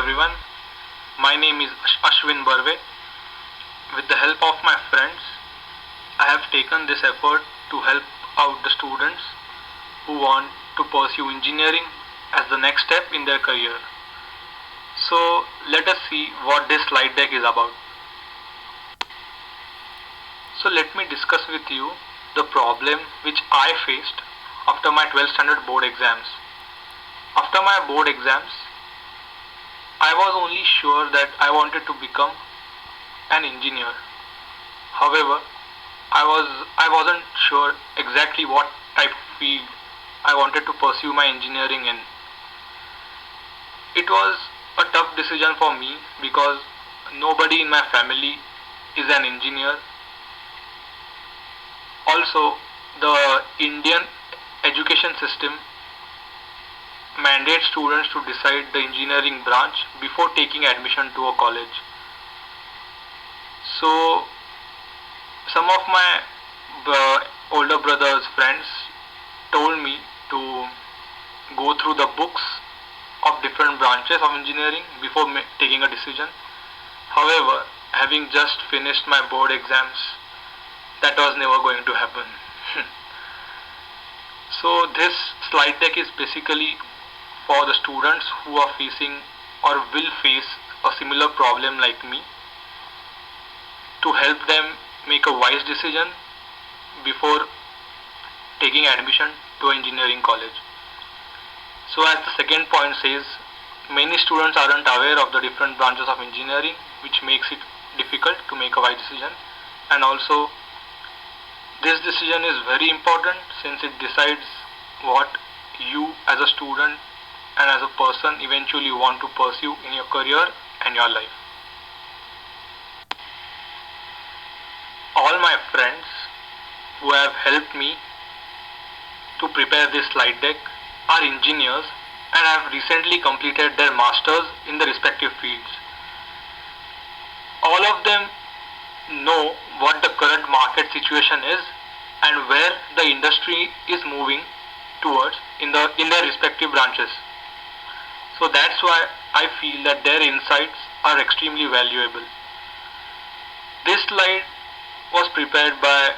everyone. My name is Ashwin Barve. With the help of my friends, I have taken this effort to help out the students who want to pursue engineering as the next step in their career. So let us see what this slide deck is about. So let me discuss with you the problem which I faced after my 12th standard board exams. After my board exams, I was only sure that I wanted to become an engineer. However, I wasn't sure exactly what type of field I wanted to pursue my engineering in. It was a tough decision for me because nobody in my family is an engineer. Also, the Indian education system mandates students to decide the engineering branch before taking admission to a college. So, some of my older brothers' friends told me to go through the books of different branches of engineering before taking a decision. However, having just finished my board exams, that was never going to happen. So, this slide deck is basically for the students who are facing or will face a similar problem like me, to help them make a wise decision before taking admission to engineering college. So as the second point says, many students aren't aware of the different branches of engineering, which makes it difficult to make a wise decision. And also, this decision is very important since it decides what you as a student and as a person eventually want to pursue in your career and your life. All my friends who have helped me to prepare this slide deck are engineers and have recently completed their masters in the respective fields. All of them know what the current market situation is and where the industry is moving towards in their respective branches. So that's why I feel that their insights are extremely valuable. This slide was prepared by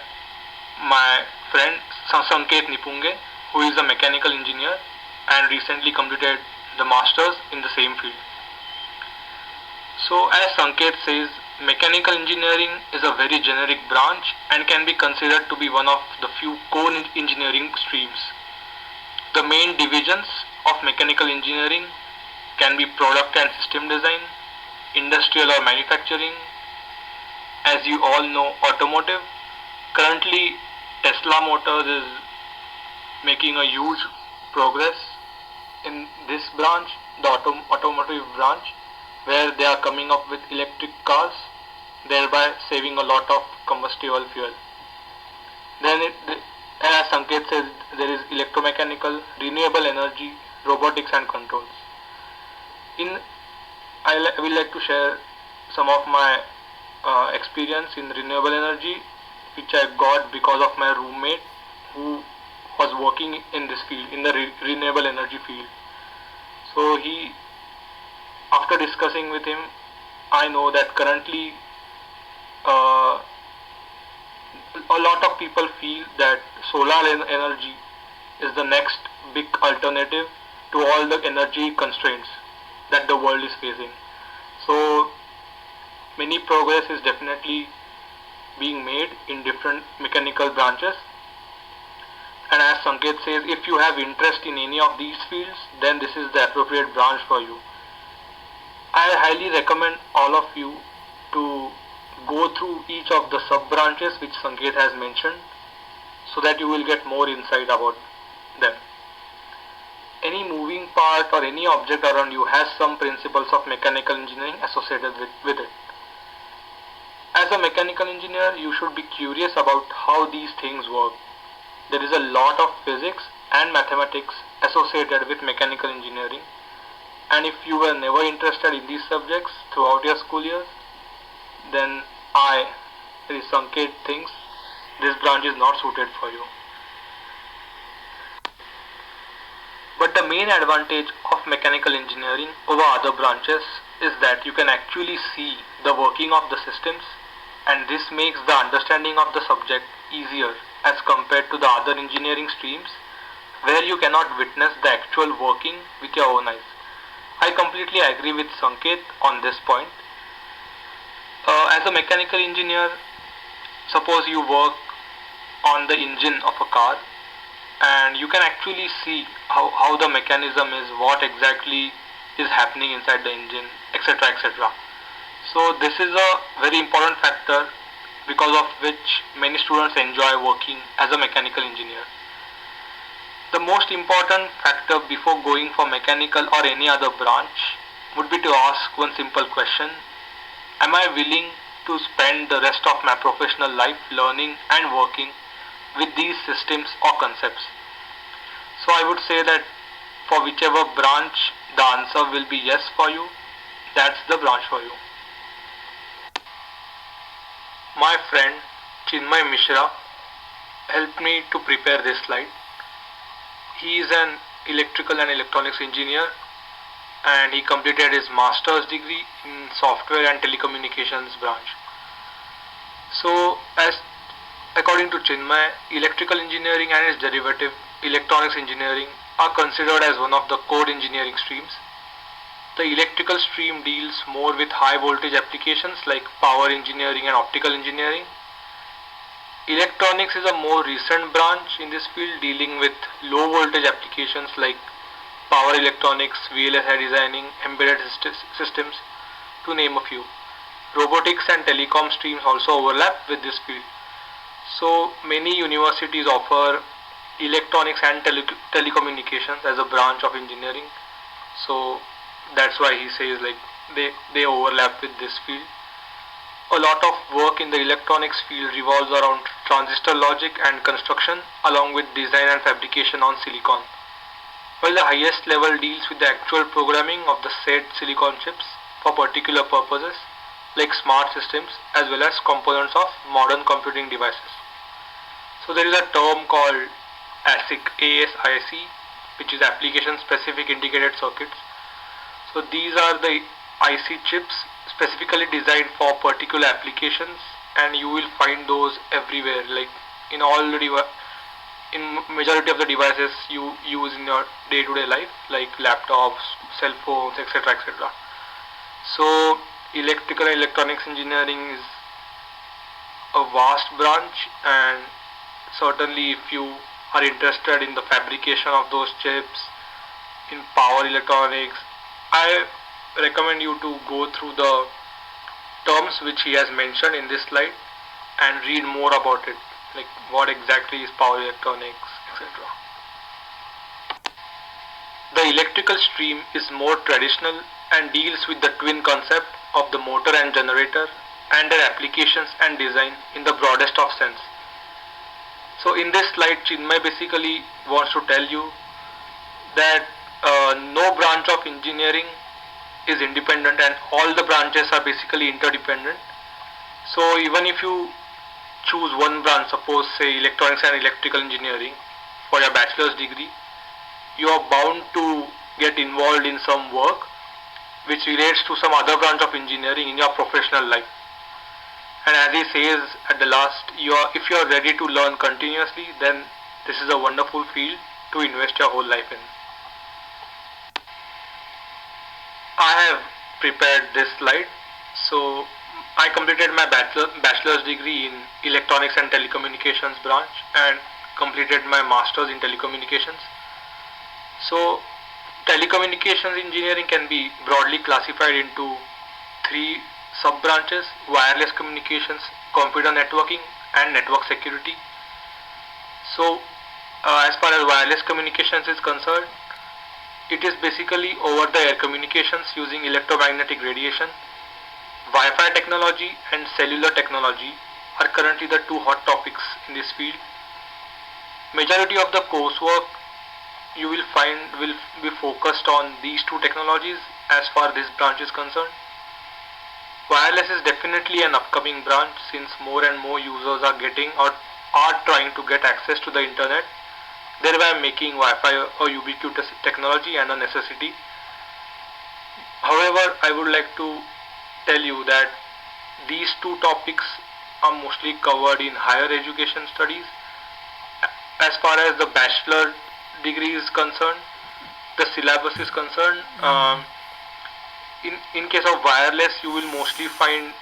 my friend Sanket Nipunge, who is a mechanical engineer and recently completed the masters in the same field. So as Sanket says, mechanical engineering is a very generic branch and can be considered to be one of the few core engineering streams. The main divisions of mechanical engineering can be product and system design, industrial or manufacturing. As you all know, automotive. Currently, Tesla Motors is making a huge progress in this branch, the automotive branch, where they are coming up with electric cars, thereby saving a lot of combustible fuel. Then, as Sanket says, there is electromechanical, renewable energy, robotics and controls. I will like to share some of my experience in renewable energy, which I got because of my roommate who was working in this field, in the renewable energy field. So after discussing with him, I know that currently a lot of people feel that solar energy is the next big alternative to all the energy constraints that the world is facing. So many progress is definitely being made in different mechanical branches. And as Sanket says, if you have interest in any of these fields, then this is the appropriate branch for you. I highly recommend all of you to go through each of the sub branches which Sanket has mentioned, so that you will get more insight about them. Any moving part or any object around you has some principles of mechanical engineering associated with it. As a mechanical engineer, you should be curious about how these things work. There is a lot of physics and mathematics associated with mechanical engineering, and if you were never interested in these subjects throughout your school years, then Sanket, thinks this branch is not suited for you. But the main advantage of mechanical engineering over other branches is that you can actually see the working of the systems, and this makes the understanding of the subject easier as compared to the other engineering streams where you cannot witness the actual working with your own eyes. I completely agree with Sanket on this point. As a mechanical engineer, suppose you work on the engine of a car and you can actually see how the mechanism is, what exactly is happening inside the engine, etc. etc. So this is a very important factor because of which many students enjoy working as a mechanical engineer. The most important factor before going for mechanical or any other branch would be to ask one simple question: am I willing to spend the rest of my professional life learning and working with these systems or concepts? So I would say that for whichever branch the answer will be yes for you, that's the branch for you. My friend Chinmay Mishra helped me to prepare this slide. He is an electrical and electronics engineer and he completed his master's degree in software and telecommunications branch. So as according to Chinmay, electrical engineering and its derivative electronics engineering are considered as one of the core engineering streams. The electrical stream deals more with high voltage applications like power engineering and optical engineering. Electronics is a more recent branch in this field dealing with low voltage applications like power electronics, VLSI designing, embedded systems, to name a few. Robotics and telecom streams also overlap with this field. So many universities offer electronics and telecommunications as a branch of engineering. So that's why he says like they overlap with this field. A lot of work in the electronics field revolves around transistor logic and construction along with design and fabrication on silicon. While the highest level deals with the actual programming of the said silicon chips for particular purposes like smart systems as well as components of modern computing devices. So there is a term called ASIC, which is application specific integrated circuits. So these are the IC chips specifically designed for particular applications, and you will find those everywhere, like in all the in majority of the devices you use in your day-to-day life, like laptops, cell phones, etc. etc. So electrical and electronics engineering is a vast branch, and certainly if you are interested in the fabrication of those chips in power electronics, I recommend you to go through the terms which he has mentioned in this slide and read more about it, like what exactly is power electronics, etc. The electrical stream is more traditional and deals with the twin concept of the motor and generator and their applications and design in the broadest of sense. So in this slide, Chinmay basically wants to tell you that no branch of engineering is independent and all the branches are basically interdependent. So even if you choose one branch, suppose say electronics and electrical engineering for your bachelor's degree, you are bound to get involved in some work which relates to some other branch of engineering in your professional life. And as he says at the last, if you are ready to learn continuously, then this is a wonderful field to invest your whole life in. I have prepared this slide. So I completed my bachelor's degree in electronics and telecommunications branch and completed my master's in telecommunications. So telecommunications engineering can be broadly classified into three sub branches: wireless communications, computer networking, and network security. So as far as wireless communications is concerned, it is basically over the air communications using electromagnetic radiation. Wi-Fi technology and cellular technology are currently the two hot topics in this field. Majority of the coursework you will find will be focused on these two technologies as far as this branch is concerned. Wireless is definitely an upcoming branch since more and more users are getting or are trying to get access to the internet, thereby making Wi-Fi a ubiquitous technology and a necessity. However, I would like to tell you that these two topics are mostly covered in higher education studies. As far as the bachelor degree is concerned, the syllabus is concerned, in case of wireless, you will mostly find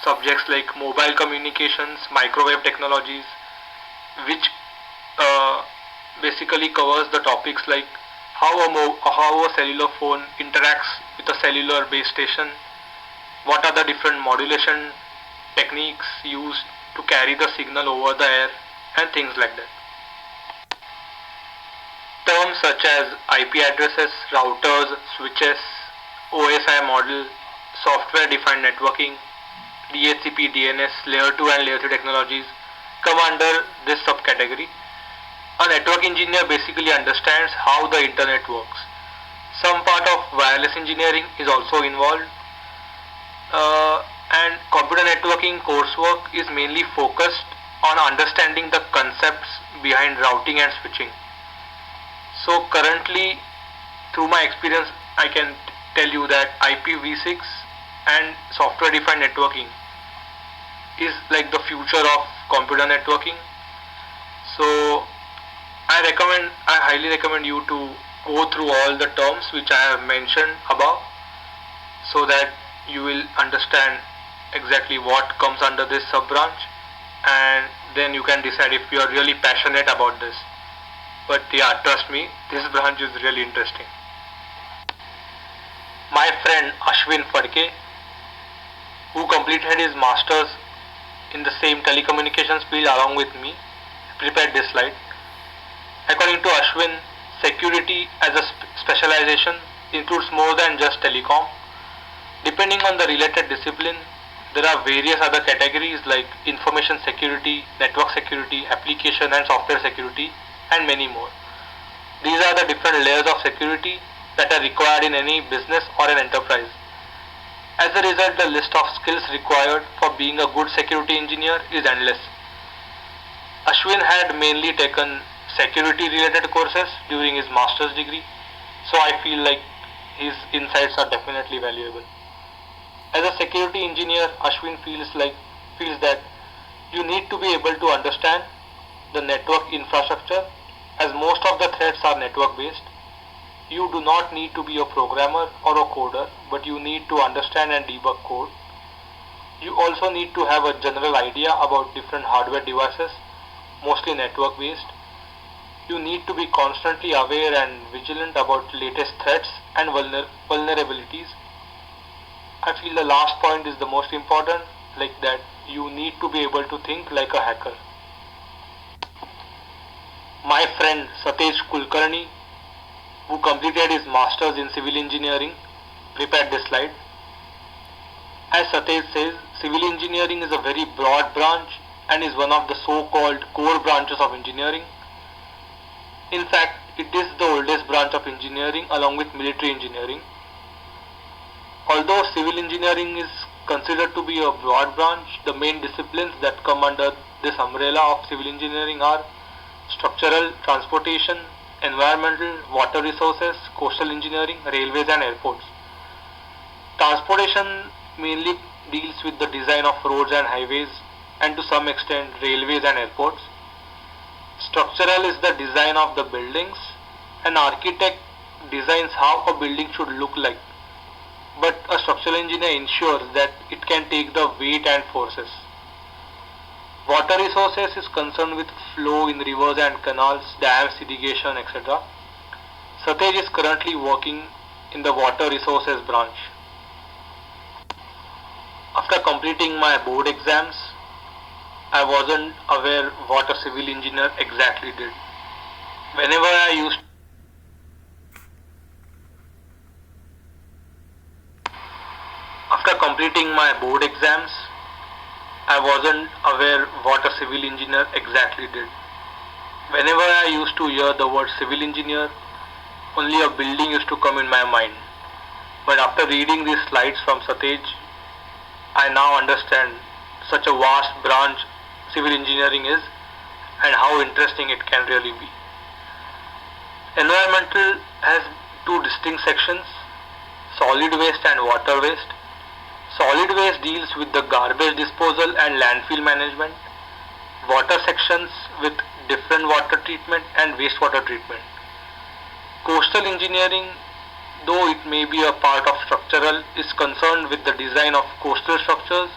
subjects like mobile communications, microwave technologies, which uh, basically covers the topics like how a cellular phone interacts with a cellular base station, what are the different modulation techniques used to carry the signal over the air, and things like that. Terms such as IP addresses, routers, switches, OSI model, software defined networking, DHCP, DNS, layer 2 and layer 3 technologies come under this subcategory. A network engineer basically understands how the internet works. Some part of wireless engineering is also involved, and computer networking coursework is mainly focused on understanding the concepts behind routing and switching. So currently, through my experience, I can tell you that IPv6 and software defined networking is like the future of computer networking. So I highly recommend you to go through all the terms which I have mentioned above, so that you will understand exactly what comes under this sub branch, and then you can decide if you are really passionate about this. But yeah, trust me, this branch is really interesting. My friend Ashwin Fadke, who completed his masters in the same telecommunications field along with me, prepared this slide. According to Ashwin, security as a specialization includes more than just telecom. Depending on the related discipline, there are various other categories like information security, network security, application and software security, and many more. These are the different layers of security that are required in any business or an enterprise. As a result, the list of skills required for being a good security engineer is endless. Ashwin had mainly taken security related courses during his master's degree, so I feel like his insights are definitely valuable. As a security engineer, Ashwin feels that you need to be able to understand the network infrastructure, as most of the threats are network based. You do not need to be a programmer or a coder, but you need to understand and debug code. You also need to have a general idea about different hardware devices, mostly network based. You need to be constantly aware and vigilant about latest threats and vulnerabilities. I feel the last point is the most important, like that you need to be able to think like a hacker. My friend Satej Kulkarni, who completed his masters in civil engineering, prepared this slide. As Satej says, civil engineering is a very broad branch and is one of the so-called core branches of engineering. In fact, it is the oldest branch of engineering along with military engineering. Although civil engineering is considered to be a broad branch, the main disciplines that come under this umbrella of civil engineering are structural, transportation, environmental, water resources, coastal engineering, railways and airports. Transportation mainly deals with the design of roads and highways, and to some extent railways and airports. Structural is the design of the buildings. An architect designs how a building should look like, but a structural engineer ensures that it can take the weight and forces. Water resources is concerned with flow in rivers and canals, dams, irrigation, etc. Satej is currently working in the water resources branch. After completing my board exams, I wasn't aware what a civil engineer exactly did. Whenever I used After completing my board exams, I wasn't aware what a civil engineer exactly did. Whenever I used to hear the word civil engineer, only a building used to come in my mind. But after reading these slides from Satej, I now understand such a vast branch civil engineering is and how interesting it can really be. Environmental has two distinct sections: solid waste and water waste. Solid waste deals with the garbage disposal and landfill management. Water sections with different water treatment and wastewater treatment. Coastal engineering, though it may be a part of structural, is concerned with the design of coastal structures,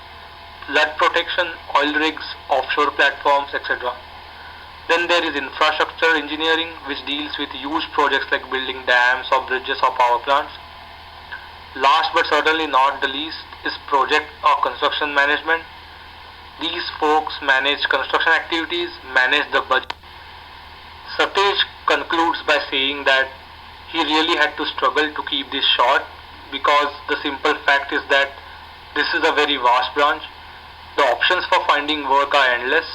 flood protection, oil rigs, offshore platforms, etc. Then there is infrastructure engineering, which deals with huge projects like building dams or bridges or power plants. Last but certainly not the least is project or construction management. These folks manage construction activities, manage the budget. Satej concludes by saying that he really had to struggle to keep this short because the simple fact is that this is a very vast branch. The options for finding work are endless.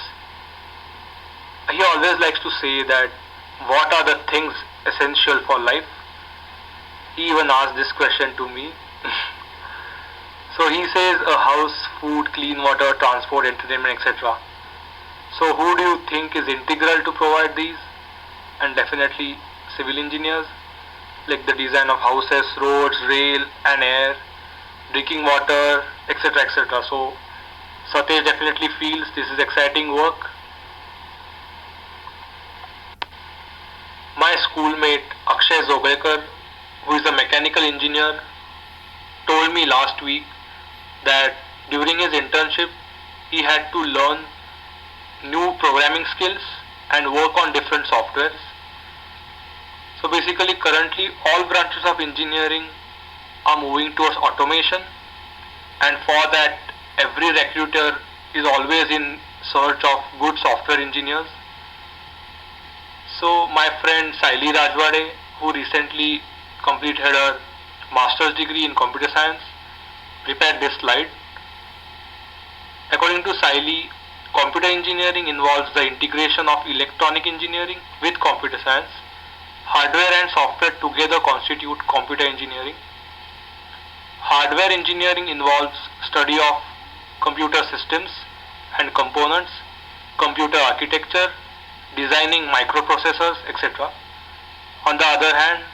He always likes to say that what are the things essential for life? He even asked this question to me. So he says a house, food, clean water, transport, entertainment, etc. So who do you think is integral to provide these? And definitely civil engineers, like the design of houses, roads, rail and air, drinking water, etc. etc. So Satej definitely feels this is exciting work. My schoolmate Akshay Zogalkar, who is a mechanical engineer, told me last week that during his internship he had to learn new programming skills and work on different softwares. So basically currently all branches of engineering are moving towards automation, and for that every recruiter is always in search of good software engineers. So my friend Saili Rajwade, who recently completed her master's degree in computer science, prepared this slide. According to Saili, computer engineering involves the integration of electronic engineering with computer science. Hardware and software together constitute computer engineering. Hardware engineering involves study of computer systems and components, computer architecture, designing microprocessors, etc. On the other hand,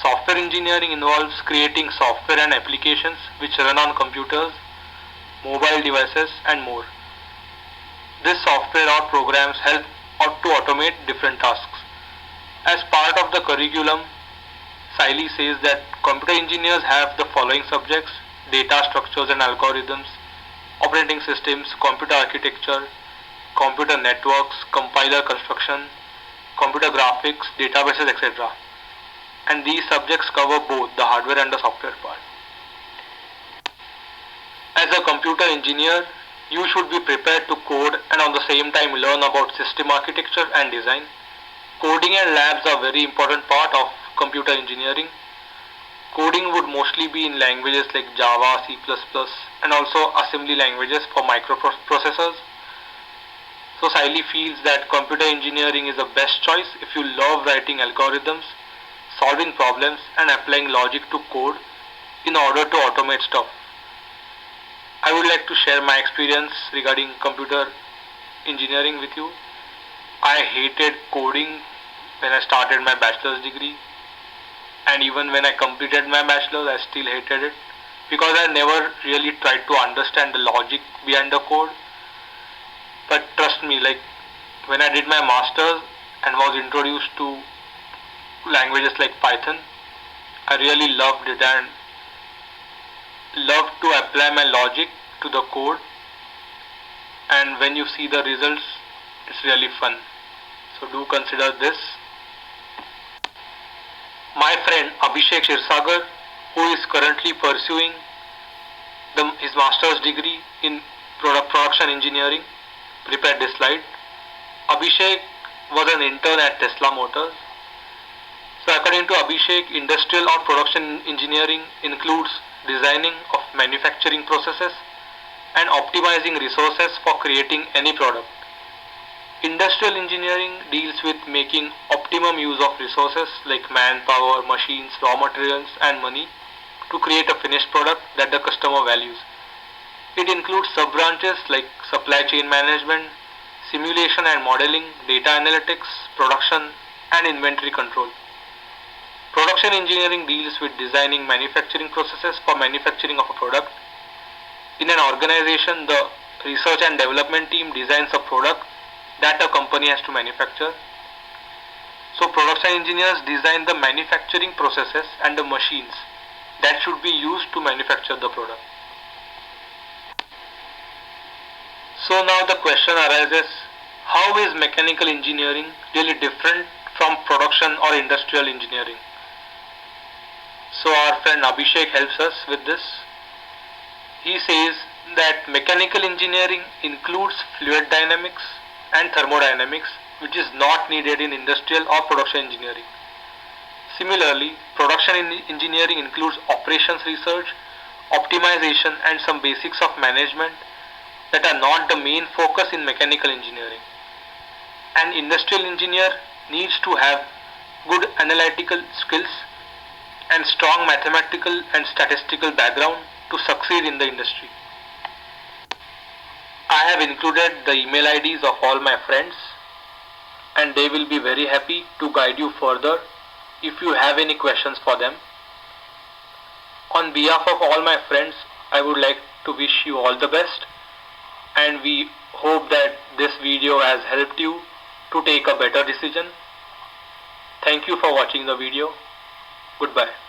software engineering involves creating software and applications which run on computers, mobile devices and more. This software or programs help to automate different tasks. As part of the curriculum, Saili says that computer engineers have the following subjects: data structures and algorithms, operating systems, computer architecture, computer networks, compiler construction, computer graphics, databases, etc. And these subjects cover both the hardware and the software part. As a computer engineer, you should be prepared to code and on the same time learn about system architecture and design. Coding and labs are very important part of computer engineering. Coding would mostly be in languages like Java, C++, and also assembly languages for microprocessors. So Saili feels that computer engineering is the best choice if you love writing algorithms, solving problems and applying logic to code in order to automate stuff. I would like to share my experience regarding computer engineering with you. I hated coding when I started my bachelor's degree, and even when I completed my bachelor's I still hated it because I never really tried to understand the logic behind the code. But trust me, like when I did my master's and was introduced to languages like Python, I really loved it and loved to apply my logic to the code, and when you see the results it's really fun. So do consider this. My friend Abhishek Shirsagar, who is currently pursuing his master's degree in production engineering, prepared this slide. Abhishek was an intern at Tesla Motors. So according to Abhishek, industrial or production engineering includes designing of manufacturing processes and optimizing resources for creating any product. Industrial engineering deals with making optimum use of resources like manpower, machines, raw materials and money to create a finished product that the customer values. It includes sub-branches like supply chain management, simulation and modeling, data analytics, production and inventory control. Production engineering deals with designing manufacturing processes for manufacturing of a product. In an organization, the research and development team designs a product that a company has to manufacture. So production engineers design the manufacturing processes and the machines that should be used to manufacture the product. So now the question arises, how is mechanical engineering really different from production or industrial engineering? So our friend Abhishek helps us with this. He says that mechanical engineering includes fluid dynamics and thermodynamics, which is not needed in industrial or production engineering. Similarly, production engineering includes operations research, optimization and some basics of management that are not the main focus in mechanical engineering. An industrial engineer needs to have good analytical skills and strong mathematical and statistical background to succeed in the industry. I have included the email IDs of all my friends and they will be very happy to guide you further if you have any questions for them. On behalf of all my friends, I would like to wish you all the best, and we hope that this video has helped you to take a better decision. Thank you for watching the video. Goodbye.